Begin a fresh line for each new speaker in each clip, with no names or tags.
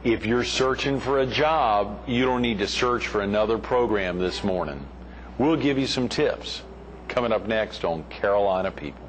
If you're searching for a job, you don't need to search for another program this morning. We'll give you some tips coming up next on Carolina People.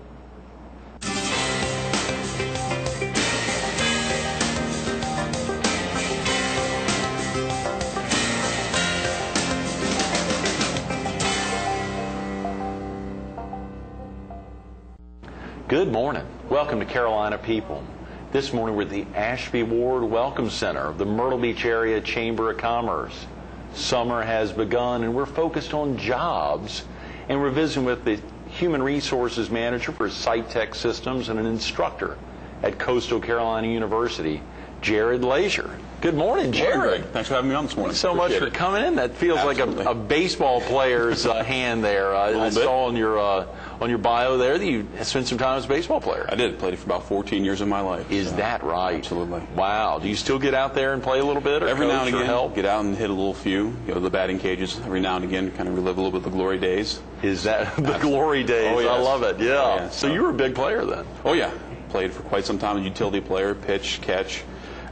Good morning. Welcome to Carolina People. This morning we're at the Ashby Ward Welcome Center of the Myrtle Beach Area Chamber of Commerce. Summer has begun and we're focused on jobs, and we're visiting with the Human Resources Manager for Site Tech Systems and an instructor at Coastal Carolina University, Jared Lazear. Good morning, Jared.
Good morning, Greg. Thanks for having me on this morning.
Thanks so much for coming in. That feels
Absolutely.
like a baseball player's hand there. I saw on your bio there that you spent some time as a baseball player.
I did. Played it for about 14 years of my life.
Is that right?
Absolutely.
Wow. Do you still get out there and play a little bit, or
every now and again?
Help?
Get out and hit a little few. Go to the batting cages every now and again. Kind of relive a little bit of the glory days.
Is that the glory days?
Oh, yes.
I love it. Yeah.
Oh, yeah.
So you were a big player then.
Oh yeah. Played for quite some time as a utility player. Pitch, catch,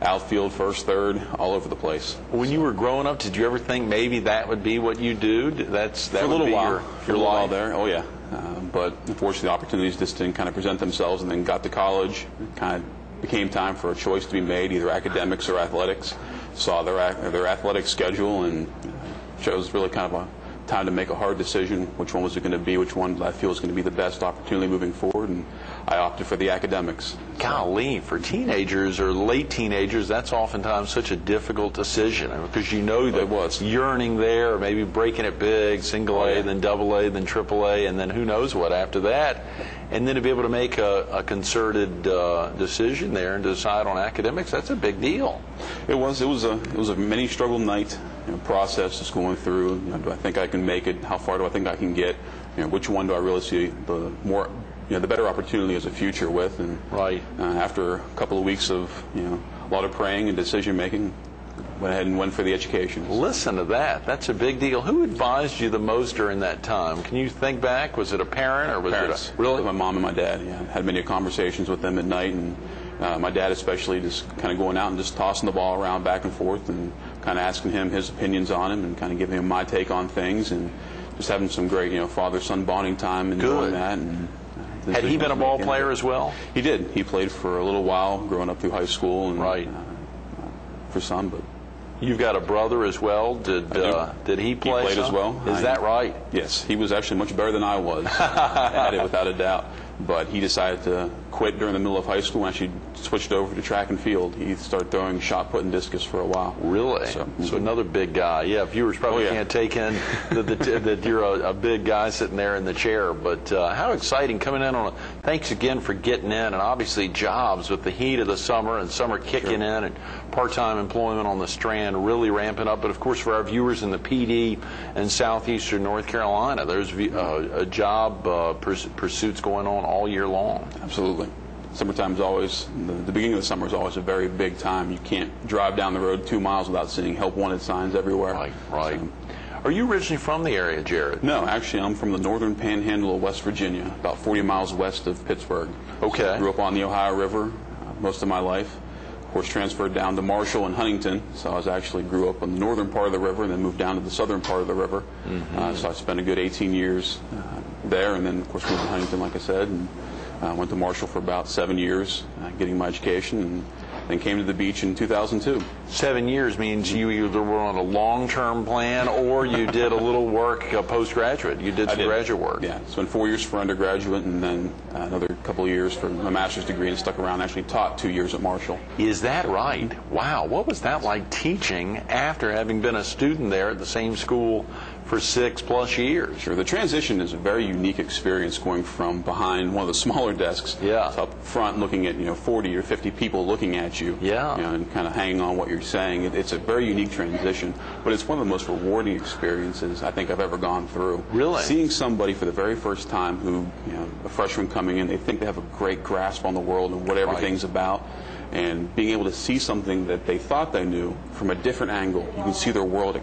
outfield, first, third, all over the place.
When you were growing up, did you ever think maybe that would be what you do? That
for a
would
little
be
while.
your
For a little while there. Oh yeah. But unfortunately, the opportunities just didn't kind of present themselves, and then got to college. It kind of became time for a choice to be made, either academics or athletics. Saw their athletic schedule and chose really kind of a time to make a hard decision. Which one was it going to be? Which one I feel is going to be the best opportunity moving forward? And I opted for the academics.
Golly, for teenagers or late teenagers, that's oftentimes such a difficult decision, because you know that
it was
yearning there, or maybe breaking it big, single A, then double A, then triple A, and then who knows what after that. And then to be able to make a concerted decision there and decide on academics, that's a big deal.
It was a many struggle night process just going through. Do I think I can make it? How far do I think I can get? Which one do I really see the more the better opportunity as a future with? And
right.
After a couple of weeks of a lot of praying and decision making, went ahead and went for the education.
Listen to that. That's a big deal. Who advised you the most during that time? Can you think back? Was it a parent or was
Parents.
it really?
My mom and my dad. Yeah, had many conversations with them at night, and my dad especially just kind of going out and just tossing the ball around back and forth and kind of asking him his opinions on him and kind of giving him my take on things, and just having some great father-son bonding time and doing that. And
had he been a ball player as well?
He did. He played for a little while growing up through high school, and
right.
For some, but.
You've got a brother as well. Did he play?
He played as well.
Is that right?
Yes, he was actually much better than I was at it, without a doubt. But he decided to quit during the middle of high school and actually switched over to track and field. He started throwing shot put and discus for a while.
Really? So another big guy. Yeah, viewers probably can't take in that you're a big guy sitting there in the chair. But how exciting coming in on thanks again for getting in, and obviously jobs with the heat of the summer and summer kicking in, and part-time employment on the Strand really ramping up. But of course for our viewers in the PD and southeastern North Carolina, there's a job pursuits going on all year long.
Absolutely. Summertime's always, the beginning of the summer is always a very big time. You can't drive down the road 2 miles without seeing help wanted signs everywhere.
Right.
So,
are you originally from the area, Jared?
No, actually I'm from the northern panhandle of West Virginia, about 40 miles west of Pittsburgh.
Okay.
So I grew up on the Ohio River most of my life. Of course, transferred down to Marshall and Huntington, so I grew up on the northern part of the river and then moved down to the southern part of the river. So I spent a good 18 years there, and then of course moved to Huntington, like I said, and went to Marshall for about 7 years getting my education, and then came to the beach in 2002.
7 years means you either were on a long-term plan or you did a little work postgraduate. You did some graduate work.
Yeah, spent 4 years for undergraduate and then another couple of years for my master's degree, and stuck around, actually taught 2 years at Marshall.
Is that right? Wow. What was that like teaching after having been a student there at the same school for 6+ years?
Sure. The transition is a very unique experience, going from behind one of the smaller desks to up front looking at 40 or 50 people looking at you, and kind of hanging on what you're saying. It's a very unique transition, but it's one of the most rewarding experiences I think I've ever gone through.
Really?
Seeing somebody for the very first time who, a freshman coming in, they think they have a great grasp on the world and what everything's about. and being able to see something that they thought they knew from a different angle. You can see their world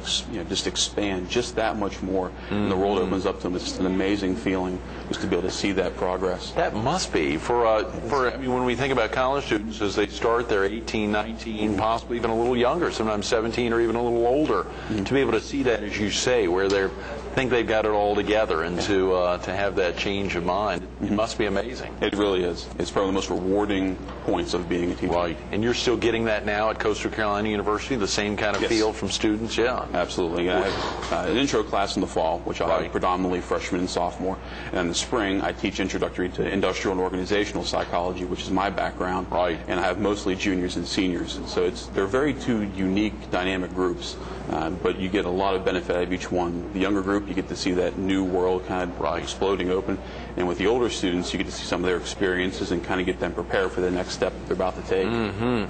just expand just that much more, and the world opens up to them. It's just an amazing feeling just to be able to see that progress.
That must be I mean, when we think about college students as they start, they're 18, 19, possibly even a little younger, sometimes 17 or even a little older, to be able to see that, as you say, where they think they've got it all together, and to have that change of mind, it must be amazing.
It really is. It's probably the most rewarding points of being a teacher.
Right. And you're still getting that now at Coastal Carolina University, the same kind of feel from students? Yeah.
Absolutely. I have an intro class in the fall, which I have predominantly freshmen and sophomore. And in the spring, I teach introductory to industrial and organizational psychology, which is my background.
Right.
And I have mostly juniors and seniors. And so they're very two unique, dynamic groups. But you get a lot of benefit out of each one. The younger group, you get to see that new world kind of exploding open. And with the older students, you get to see some of their experiences and kind of get them prepared for the next step that they're about to take.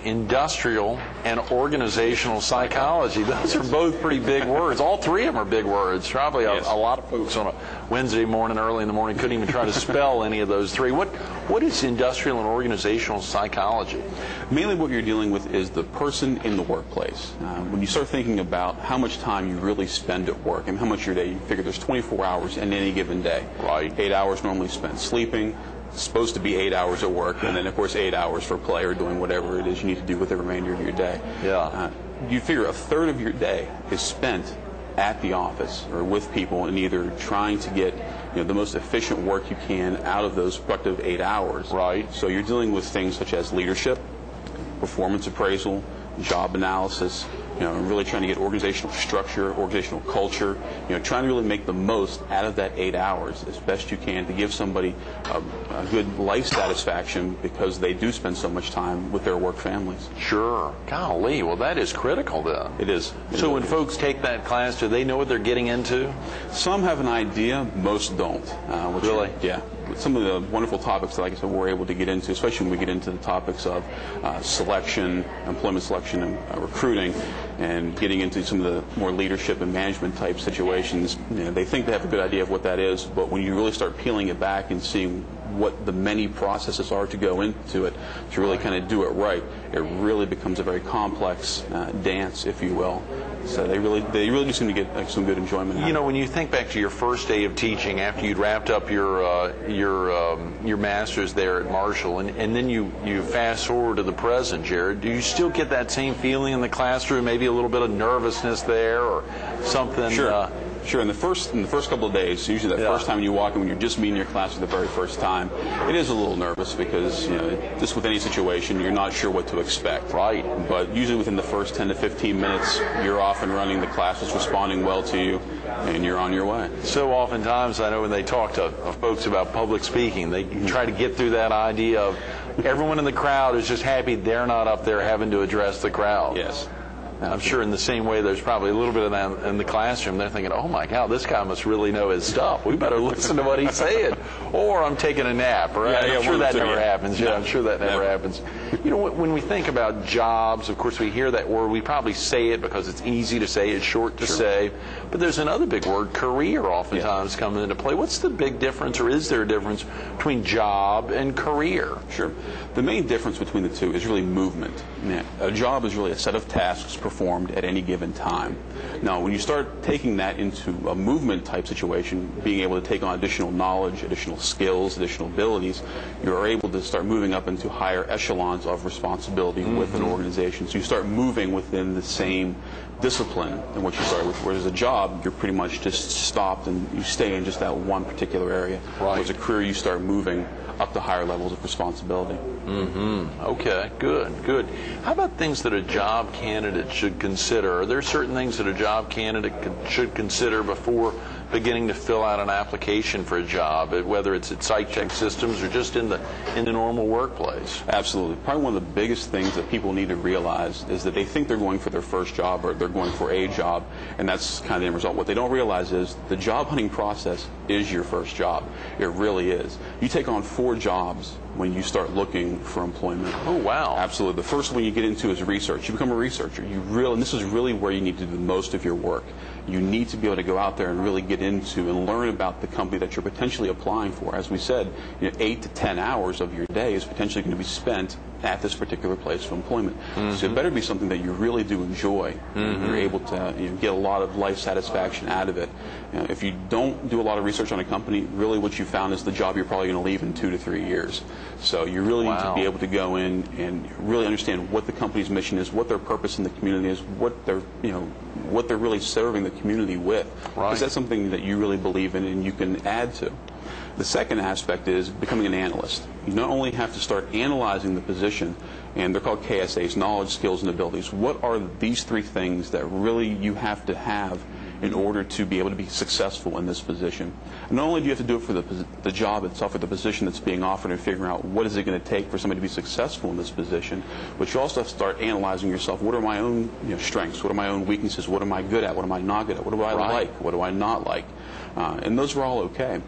Industrial and organizational psychology. Those are both pretty big words. All three of them are big words. Probably a lot of folks on a Wednesday morning, early in the morning, couldn't even try to spell any of those three. What is industrial and organizational psychology?
Mainly what you're dealing with is the person in the workplace. When you start thinking about how much time you really spend at work and how much your day, you figure there's 24 hours in any given day.
Right.
8 hours normally spent sleeping. It's supposed to be 8 hours at work, and then of course 8 hours for play or doing whatever it is you need to do with the remainder of your day.
Yeah.
You figure a third of your day is spent at the office or with people and either trying to get the most efficient work you can out of those productive 8 hours.
Right.
So you're dealing with things such as leadership, performance appraisal, job analysis, really trying to get organizational structure, organizational culture, trying to really make the most out of that 8 hours as best you can to give somebody a good life satisfaction because they do spend so much time with their work families.
Sure. Golly, well, that is critical then.
It is.
So when folks take that class, do they know what they're getting into?
Some have an idea, most don't.
Really?
Yeah. Some of the wonderful topics that, like I said, we're able to get into, especially when we get into the topics of selection, employment selection, and recruiting, and getting into some of the more leadership and management type situations. They think they have a good idea of what that is, but when you really start peeling it back and seeing what the many processes are to go into it, to really kind of do it right, it really becomes a very complex dance, if you will. So they really do seem to get some good enjoyment out of it.
When you think back to your first day of teaching after you'd wrapped up your master's there at Marshall, and then you fast forward to the present, Jared, do you still get that same feeling in the classroom? Maybe a little bit of nervousness there, or something?
Sure. In the first couple of days, usually that first time you walk in, when you're just meeting your class for the very first time, it is a little nervous because just with any situation, you're not sure what to expect.
Right.
But usually within the first 10 to 15 minutes, you're off and running. The class is responding well to you, and you're on your way.
So oftentimes, I know when they talk to folks about public speaking, they try to get through that idea of everyone in the crowd is just happy they're not up there having to address the crowd.
Yes.
I'm sure in the same way there's probably a little bit of that in the classroom. They're thinking, oh my God, this guy must really know his stuff. We better listen to what he's saying. Or I'm taking a nap. Right? I'm sure that never happens. Yeah, I'm sure that never happens. When we think about jobs, of course we hear that word. We probably say it because it's easy to say, it's short to say. But there's another big word, career, oftentimes coming into play. What's the big difference, or is there a difference between job and career?
Sure. The main difference between the two is really movement. A job is really a set of tasks performed at any given time. Now, when you start taking that into a movement type situation, being able to take on additional knowledge, additional skills, additional abilities, you're able to start moving up into higher echelons of responsibility with an organization. So you start moving within the same discipline in what you start with. Whereas a job, you're pretty much just stopped and you stay in just that one particular area.
Right.
Whereas a career, you start moving up to higher levels of responsibility.
Okay, good. How about things that a job candidate should consider? Are there certain things that a job candidate should consider before beginning to fill out an application for a job, whether it's at Psych Tech Systems or just in the normal workplace?
Absolutely. Probably one of the biggest things that people need to realize is that they think they're going for their first job or they're going for a job, and that's kind of the end result. What they don't realize is the job hunting process is your first job. It really is. You take on 4 jobs when you start looking for employment.
Oh, wow.
Absolutely. The first one you get into is research. You become a researcher. And this is really where you need to do the most of your work. You need to be able to go out there and really get into and learn about the company that you're potentially applying for. As we said, 8 to 10 hours of your day is potentially going to be spent at this particular place of employment. So it better be something that you really do enjoy. You're able to get a lot of life satisfaction out of it. If you don't do a lot of research on a company, really what you found is the job you're probably going to leave in 2 to 3 years. So you really need to be able to go in and really understand what the company's mission is, what their purpose in the community is, what they're really serving the community with. Because that's something that you really believe in and you can add to. The second aspect is becoming an analyst. You not only have to start analyzing the position, and they're called KSAs, knowledge, skills, and abilities. What are these 3 things that really you have to have in order to be able to be successful in this position? And not only do you have to do it for the job itself or the position that's being offered and figuring out what is it going to take for somebody to be successful in this position, but you also have to start analyzing yourself. What are my own strengths? What are my own weaknesses? What am I good at? What am I not good at? What do I like? What do I not like? And those are all okay.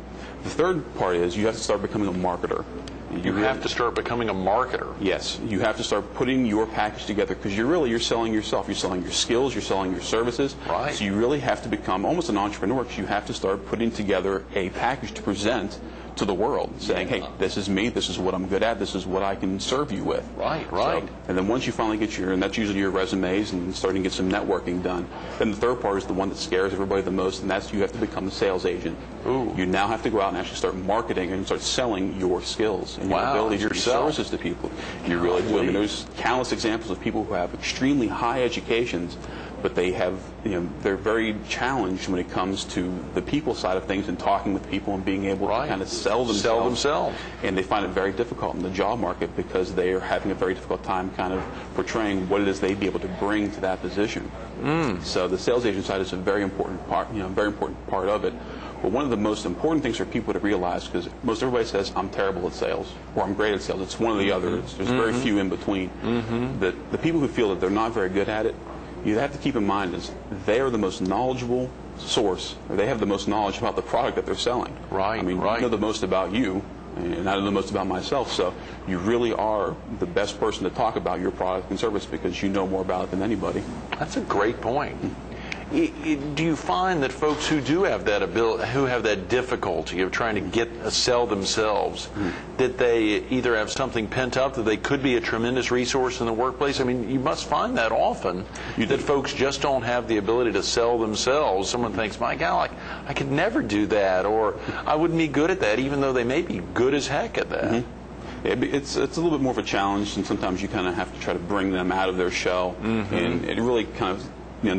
The third part is you have to start becoming a marketer.
You have to start becoming a marketer.
Yes, you have to start putting your package together because you're selling yourself. You're selling your skills. You're selling your services.
Right.
So you really have to become almost an entrepreneur because you have to start putting together a package to present to the world, saying, hey, this is me, this is what I'm good at, this is what I can serve you with.
Right.
So, and then once you finally get and that's usually your resumes and starting to get some networking done, then the third part is the one that scares everybody the most, and that's you have to become the sales agent.
Ooh.
You now have to go out and actually start marketing and start selling your skills and your abilities and your services to people. You really do. I mean, there's countless examples of people who have extremely high educations, but they have, they're very challenged when it comes to the people side of things and talking with people and being able to kind of sell themselves. And they find it very difficult in the job market because they are having a very difficult time kind of portraying what it is they'd be able to bring to that position. So the sales agent side is a very important part, very important part of it. But one of the most important things for people to realize, because most everybody says, I'm terrible at sales, or I'm great at sales. It's one or the other. There's very few in between. The people who feel that they're not very good at it, you have to keep in mind is they are the most knowledgeable source, or they have the most knowledge about the product that they're selling.
Right.
I mean, I know the most about you, and I know the most about myself, so you really are the best person to talk about your product and service because you know more about it than anybody.
That's a great point. Do you find that folks who do have that ability, who have that difficulty of trying to sell themselves, that they either have something pent up that they could be a tremendous resource in the workplace? I mean, you must find that often that folks just don't have the ability to sell themselves. Someone thinks, my God, I could never do that, or I wouldn't be good at that, even though they may be good as heck at that.
It's a little bit more of a challenge, and sometimes you kind of have to try to bring them out of their shell, and it really kind of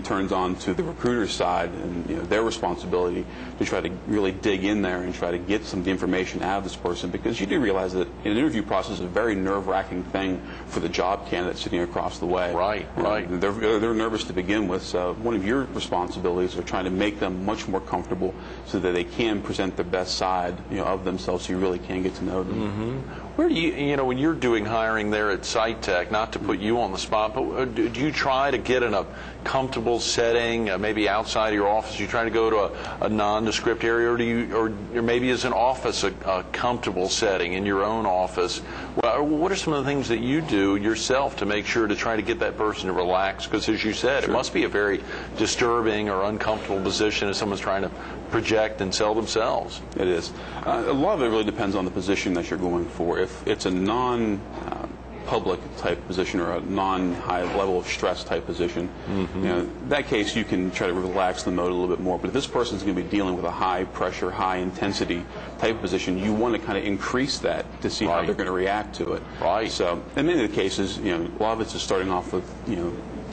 turns on to the recruiter's side and their responsibility to try to really dig in there and try to get some of the information out of this person, because you do realize that an interview process is a very nerve-wracking thing for the job candidate sitting across the way. Right. They're nervous to begin with, so one of your responsibilities are trying to make them much more comfortable so that they can present the best side of themselves, so you really can get to know them.
Where do you, when you're doing hiring there at SiteTech, not to put you on the spot, but do you try to get in a comfortable setting, maybe outside of your office? You try to go to a nondescript area, or maybe as an office, a comfortable setting in your own office? Well, what are some of the things that you do yourself to make sure to try to get that person to relax? Because as you said, it must be a very disturbing or uncomfortable position if someone's trying to project and sell themselves.
It is. A lot of it really depends on the position that you're going for. If it's a non-public type position or a non-high level of stress type position, in that case you can try to relax the mode a little bit more. But if this person's going to be dealing with a high pressure, high intensity type of position, you want to kind of increase that to see how they're going to react to it. So in many of the cases, a lot of it's just starting off with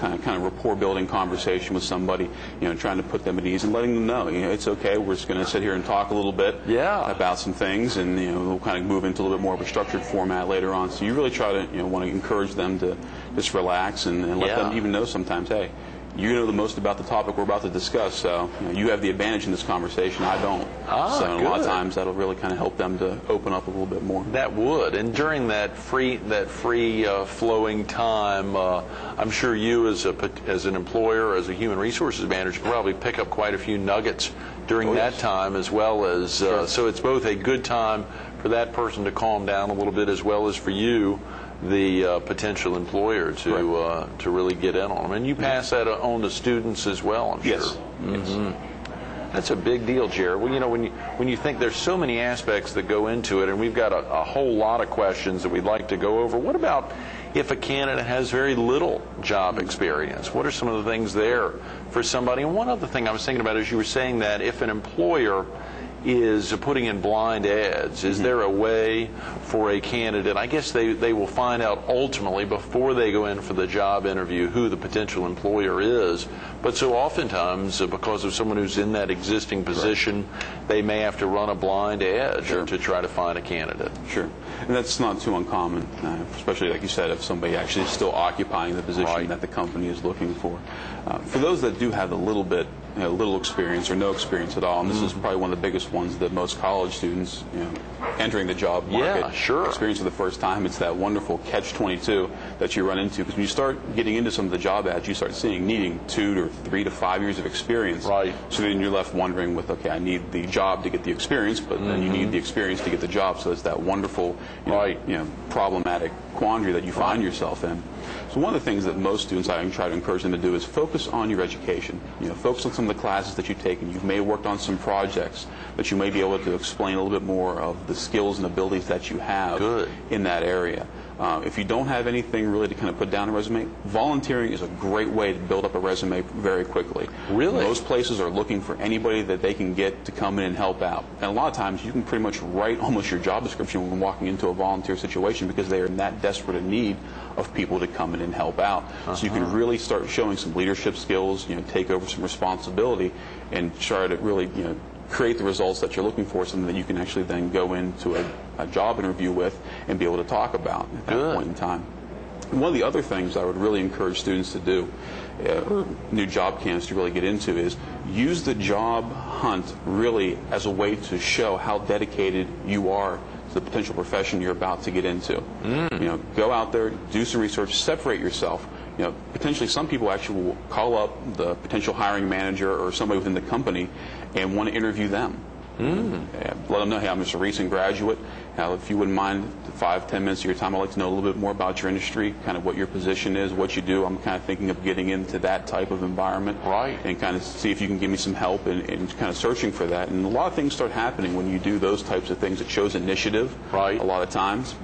kind of rapport building conversation with somebody, trying to put them at ease and letting them know, it's okay, we're just going to sit here and talk a little bit about some things, and we'll kind of move into a little bit more of a structured format later on. So you really try to want to encourage them to just relax and let them even know sometimes, hey, you know the most about the topic we're about to discuss, so you have the advantage in this conversation, I don't. So a lot of times that'll really kind of help them to open up a little bit more.
That would, and during that free flowing time, I'm sure you as an employer, as a human resources manager, can probably pick up quite a few nuggets during that time, as well as so it's both a good time for that person to calm down a little bit, as well as for you, the potential employer, to really get in on them. And you pass that on to students as well, I'm sure.
Yes.
That's a big deal, Jared. Well, when you think there's so many aspects that go into it, and we've got a whole lot of questions that we'd like to go over. What about if a candidate has very little job experience? What are some of the things there for somebody? And one other thing I was thinking about is you were saying that if an employer is putting in blind ads, is there a way for a candidate, I guess they will find out ultimately before they go in for the job interview who the potential employer is, but so oftentimes because of someone who's in that existing position, they may have to run a blind ad to try to find a candidate.
Sure. And that's not too uncommon, especially like you said, if somebody actually is still occupying the position that the company is looking for. For those that do have a little bit, little experience or no experience at all, and this is probably one of the biggest ones that most college students, entering the job market experience for the first time. It's that wonderful catch-22 that you run into, because when you start getting into some of the job ads, you start seeing needing 2 to 3 to 5 years of experience.
Right.
So then you're left wondering with, okay, I need the job to get the experience, but then you need the experience to get the job. So it's that wonderful, problematic quandary that you find yourself in. So one of the things that most students, I try to encourage them to do is focus on your education. Focus on some of the classes that you've taken. You may have worked on some projects that you may be able to explain a little bit more of the skills and abilities that you have in that area. If you don't have anything really to kind of put down a resume, volunteering is a great way to build up a resume very quickly.
Really?
Most places are looking for anybody that they can get to come in and help out. And a lot of times you can pretty much write almost your job description when walking into a volunteer situation, because they are in that desperate a need of people to come in and help out. So you can really start showing some leadership skills, take over some responsibility, and try to really, create the results that you're looking for, something that you can actually then go into a job interview with and be able to talk about at that point in time. And one of the other things I would really encourage students to do, new job candidates to really get into, is use the job hunt really as a way to show how dedicated you are to the potential profession you're about to get into. Go out there, do some research, separate yourself. Potentially some people actually will call up the potential hiring manager or somebody within the company and want to interview them. Let them know, hey, I'm just a recent graduate. If you wouldn't mind 5-10 minutes of your time, I'd like to know a little bit more about your industry, kind of what your position is, what you do. I'm kind of thinking of getting into that type of environment. And kind of see if you can give me some help in kind of searching for that. And a lot of things start happening when you do those types of things. It shows initiative a lot of times.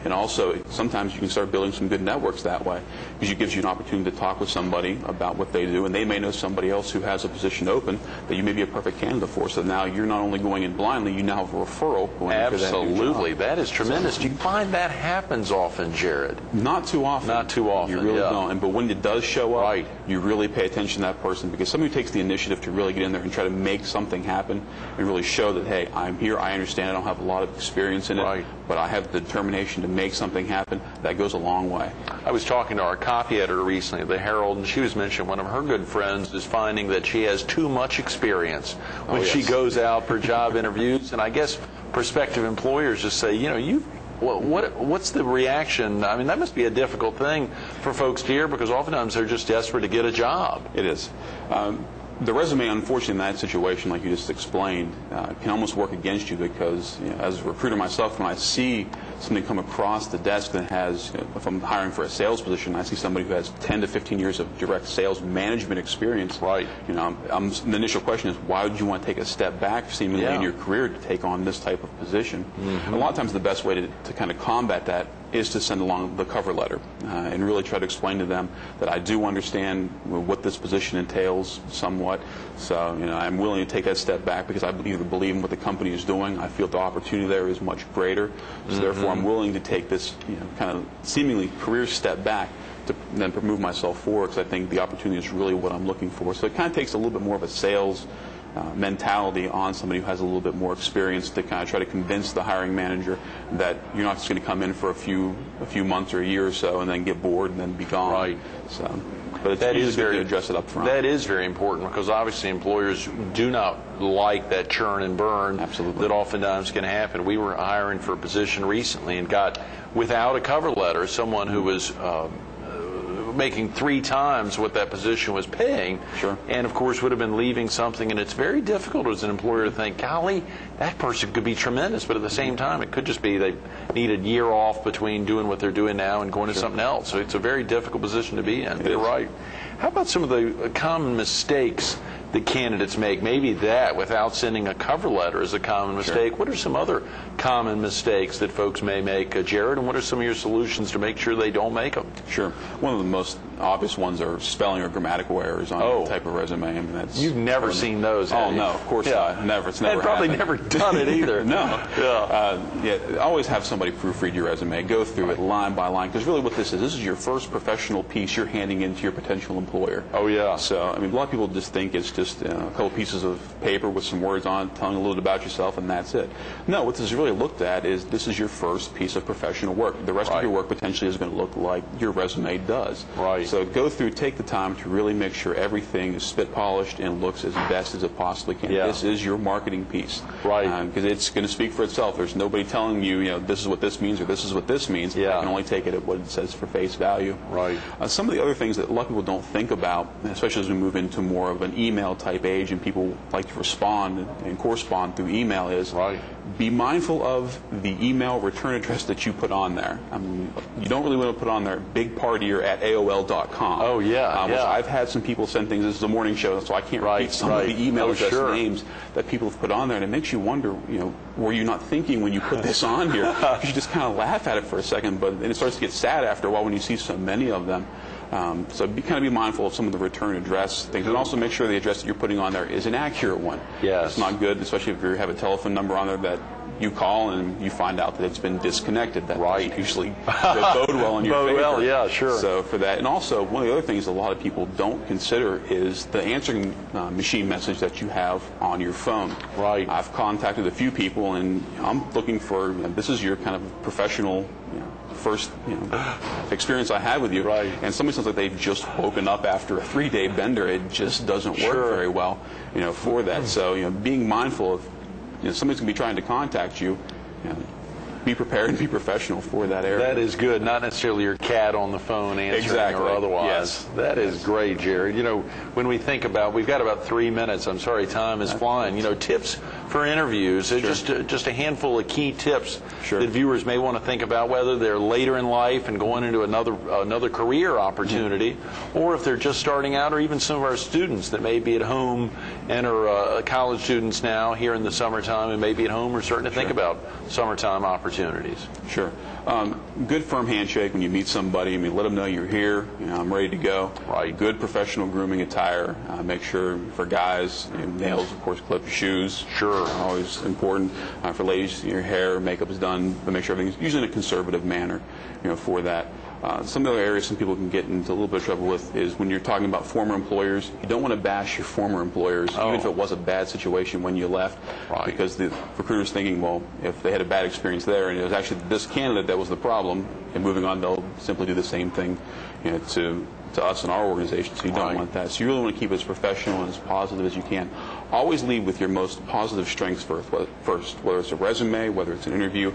And also, sometimes you can start building some good networks that way, because it gives you an opportunity to talk with somebody about what they do, and they may know somebody else who has a position open that you may be a perfect candidate for. So now you're not only going in blindly, you now have a referral going into that new job.
That is tremendous. Do you find that happens often, Jared?
Not too often.
Not too often.
You really don't. But when it does show up, you really pay attention to that person, because somebody who takes the initiative to really get in there and try to make something happen and really show that, hey, I'm here, I understand, I don't have a lot of experience in it, but I have the determination to make something happen, that goes a long way.
I was talking to our copy editor recently at the Herald, and she was mentioning one of her good friends is finding that she has too much experience when she goes out for job interviews. And I guess prospective employers just say, what's the reaction? I mean, that must be a difficult thing for folks to hear, because oftentimes they're just desperate to get a job.
It is. The resume, unfortunately, in that situation, like you just explained, can almost work against you, because as a recruiter myself, when I see something come across the desk that has, if I'm hiring for a sales position, I see somebody who has 10 to 15 years of direct sales management experience. The initial question is, why would you want to take a step back seemingly in your career to take on this type of position? A lot of times the best way to kind of combat that is to send along the cover letter and really try to explain to them that I do understand what this position entails somewhat. So, I'm willing to take that step back because I either believe in what the company is doing. I feel the opportunity there is much greater. So therefore, I'm willing to take this kind of seemingly career step back to then move myself forward, because I think the opportunity is really what I'm looking for. So it kind of takes a little bit more of a sales mentality on somebody who has a little bit more experience to kind of try to convince the hiring manager that you're not just going to come in for a few months or a year or so and then get bored and then be gone. So, but it's easy to address it up front.
That is very important, because obviously employers do not like that churn and burn that oftentimes can happen. We were hiring for a position recently and got, without a cover letter, someone who was making 3 times what that position was paying, and of course would have been leaving something. And it's very difficult as an employer to think, golly, that person could be tremendous, but at the same time it could just be they need a year off between doing what they're doing now and going to something else. So it's a very difficult position to be in. You're right. How about some of the common mistakes the candidates make? Maybe that, without sending a cover letter, is a common mistake.
Sure.
What are some other common mistakes that folks may make, Jared, and what are some of your solutions to make sure they don't make them?
Sure. One of the most obvious ones are spelling or grammatical errors on the type of resume. I mean, that's
You've never seen those, have you?
No, of course not. Never. It's never
And probably
happened.
never done it either.
No. Always have somebody proofread your resume, go through it line by line, because really what this is your first professional piece you're handing into your potential employer.
Oh, yeah.
So, I mean, a lot of people just think it's just a couple pieces of paper with some words on it, telling a little bit about yourself, and that's it. No, what this is really looked at is this is your first piece of professional work. The rest of your work potentially is going to look like your resume does.
Right.
So go through, take the time to really make sure everything is spit polished and looks as best as it possibly can.
Yeah.
This is your marketing piece.
Right.
Because it's going to speak for itself. There's nobody telling you, this is what this means or this is what this means.
Yeah.
I can only take it at what it says for face value.
Right.
Some of the other things that a lot of people don't think about, especially as we move into more of an email type age and people like to respond and correspond through email, is be mindful of the email return address that you put on there. I mean, you don't really want to put on there bigpartyer@aol.com.
Oh, yeah.
Which I've had some people send things. This is a morning show, so I can't repeat some of the email address names that people have put on there, and it makes you wonder, were you not thinking when you put this on here? You should just kind of laugh at it for a second, but then it starts to get sad after a while when you see so many of them. So be mindful of some of the return address things, and also make sure the address that you're putting on there is an accurate one.
Yes.
It's not good, especially if you have a telephone number on there that you call and you find out that it's been disconnected. That doesn't usually bode well in your favor.
Well, yeah, sure.
So for that, and also one of the other things a lot of people don't consider is the answering machine message that you have on your phone.
Right.
I've contacted a few people, and I'm looking for this is your kind of professional first experience I had with you.
Right.
And somebody sounds like they've just woken up after a 3-day bender. It just doesn't work very well, for that. So being mindful of somebody's going to be trying to contact you. Be prepared and be professional for that area.
That is good. Not necessarily your cat on the phone answering or otherwise.
Yes.
That is great, Jared. When we think about, we've got about 3 minutes. I'm sorry, time is flying. Tips for interviews. Just a handful of key tips that viewers may want to think about, whether they're later in life and going into another career opportunity, or if they're just starting out, or even some of our students that may be at home and are college students now here in the summertime and may be at home or starting to think about summertime opportunities.
Sure. Good firm handshake when you meet somebody. Let them know you're here. I'm ready to go.
Right.
Good professional grooming attire. Make sure for guys, nails, of course, clip, shoes.
Sure.
Always important. For ladies, your hair, makeup is done, but make sure everything's usually in a conservative manner, for that. Some of the other areas some people can get into a little bit of trouble with is when you're talking about former employers. You don't want to bash your former employers, even if it was a bad situation when you left, because the recruiter's thinking, well, if they had a bad experience there and it was actually this candidate that was the problem, and moving on, they'll simply do the same thing to us in our organization, so you don't want that. So you really want to keep it as professional and as positive as you can. Always lead with your most positive strengths first, whether it's a resume, whether it's an interview.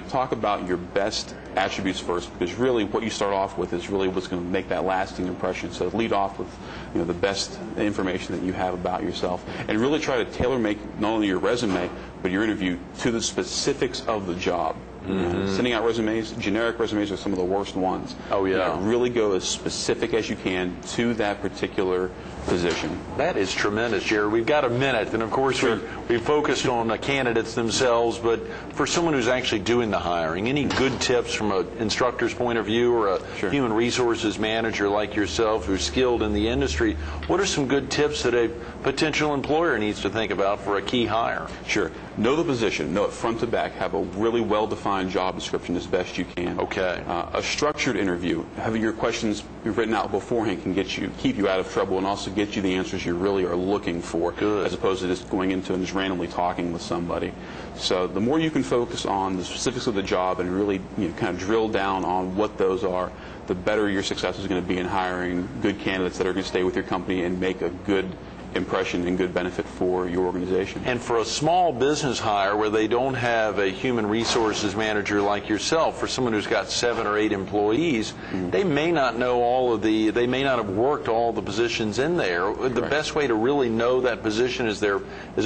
Talk about your best attributes first, because really what you start off with is really what's going to make that lasting impression. So lead off with the best information that you have about yourself, and really try to tailor make not only your resume but your interview to the specifics of the job. Sending out resumes, generic resumes are some of the worst ones.
Oh, yeah.
Really go as specific as you can to that particular position.
That is tremendous, Jared. We've got a minute, and of course we focused on the candidates themselves, but for someone who's actually doing the hiring, any good tips from an instructor's point of view or a human resources manager like yourself who's skilled in the industry, what are some good tips that a potential employer needs to think about for a key hire?
Sure. Know the position. Know it front to back. Have a really well-defined job description as best you can.
Okay.
A structured interview. Having your questions written out beforehand can keep you out of trouble and also get you the answers you really are looking for.
Good.
As opposed to just going into and just randomly talking with somebody. So the more you can focus on the specifics of the job and really kind of drill down on what those are, the better your success is going to be in hiring good candidates that are going to stay with your company and make a good impression and good benefit for your organization.
And for a small business hire where they don't have a human resources manager like yourself, for someone who's got 7 or 8 employees, they may not know they may not have worked all the positions in there. The best way to really know that position as they're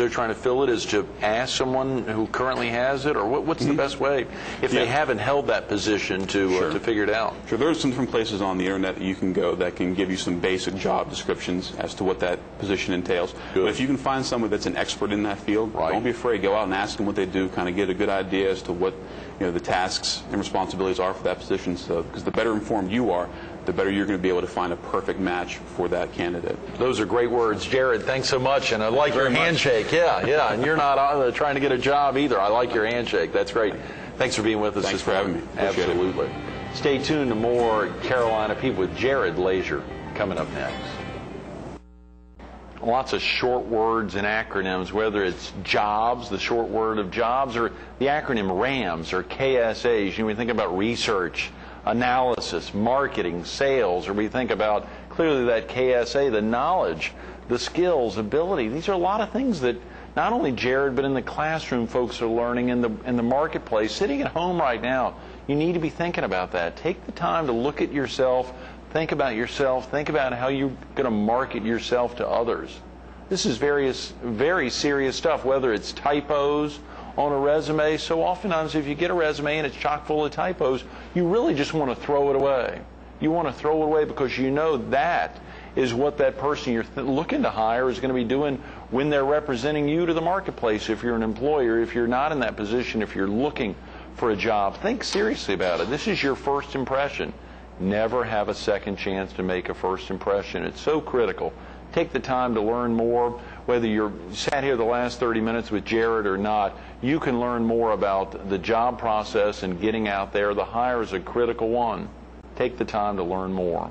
trying to fill it is to ask someone who currently has it, or what's the best way if they haven't held that position to figure it out?
Sure, there are some different places on the internet that you can go that can give you some basic job descriptions as to what that position entails.
Good.
But if you can find someone that's an expert in that field,
Right.
don't be afraid. Go out and ask them what they do, kind of get a good idea as to what the tasks and responsibilities are for that position. So, because the better informed you are, the better you're going to be able to find a perfect match for that candidate.
Those are great words. Jared, thanks so much. And I like your
Very much.
handshake. Yeah. And you're not trying to get a job either. I like your handshake. That's great. Thanks for being with us.
Thanks
this
for having
morning.
me. Appreciate it.
Absolutely. Stay tuned to more Carolina People with Jared Lazear coming up next. Lots of short words and acronyms, whether it's jobs, the short word of jobs, or the acronym RAMS or KSAs. We think about research, analysis, marketing, sales, or we think about clearly that KSA, the knowledge, the skills, ability. These are a lot of things that not only Jared, but in the classroom, folks are learning in the marketplace. Sitting at home right now, you need to be thinking about that. Take the time to look at yourself, think about how you're going to market yourself to others. This is very serious stuff, whether it's typos on a resume. So oftentimes if you get a resume and it's chock full of typos, you really just want to throw it away. You want to throw it away because you know that is what that person you're looking to hire is going to be doing when they're representing you to the marketplace. If you're an employer, if you're not in that position, if you're looking for a job, think seriously about it. This is your first impression. Never have a second chance to make a first impression. It's so critical. Take the time to learn more. Whether you're sat here the last 30 minutes with Jared or not, you can learn more about the job process and getting out there. The hire is a critical one. Take the time to learn more.